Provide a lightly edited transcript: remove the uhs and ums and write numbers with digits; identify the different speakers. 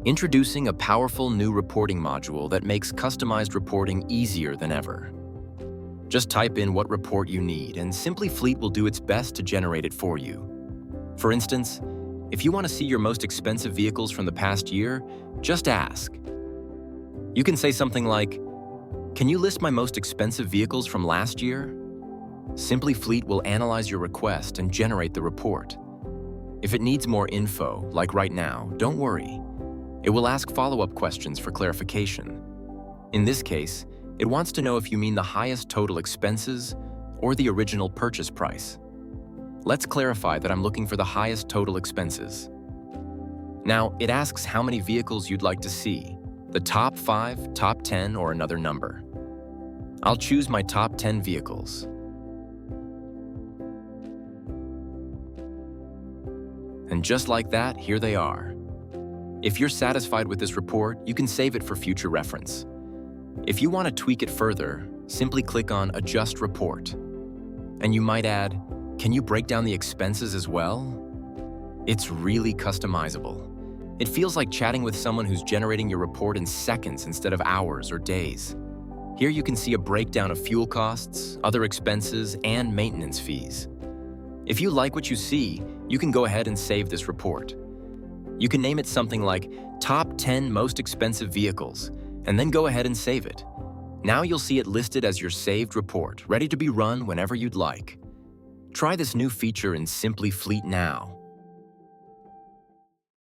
Speaker 1: Introducing a powerful new reporting module that makes customized reporting easier than ever. Just type in what report you need, and Simply Fleet will do its best to generate it for you. For instance, if you want to see your most expensive vehicles from the past year, just ask. You can say something like, "Can you list my most expensive vehicles from last year?" Simply Fleet will analyze your request and generate the report. If it needs more info, like right now, don't worry. It will ask follow-up questions for clarification. In this case, it wants to know if you mean the highest total expenses or the original purchase price. Let's clarify that I'm looking for the highest total expenses. Now, it asks how many vehicles you'd like to see, the top 5, top 10, or another number. I'll choose my top 10 vehicles. And just like that, here they are. If you're satisfied with this report, you can save it for future reference. If you want to tweak it further, simply click on Adjust Report. And you might add, "Can you break down the expenses as well?" It's really customizable. It feels like chatting with someone who's generating your report in seconds instead of hours or days. Here you can see a breakdown of fuel costs, other expenses, and maintenance fees. If you like what you see, you can go ahead and save this report. You can name it something like Top 10 Most Expensive Vehicles, and then go ahead and save it. Now you'll see it listed as your saved report, ready to be run whenever you'd like. Try this new feature in Simply Fleet now.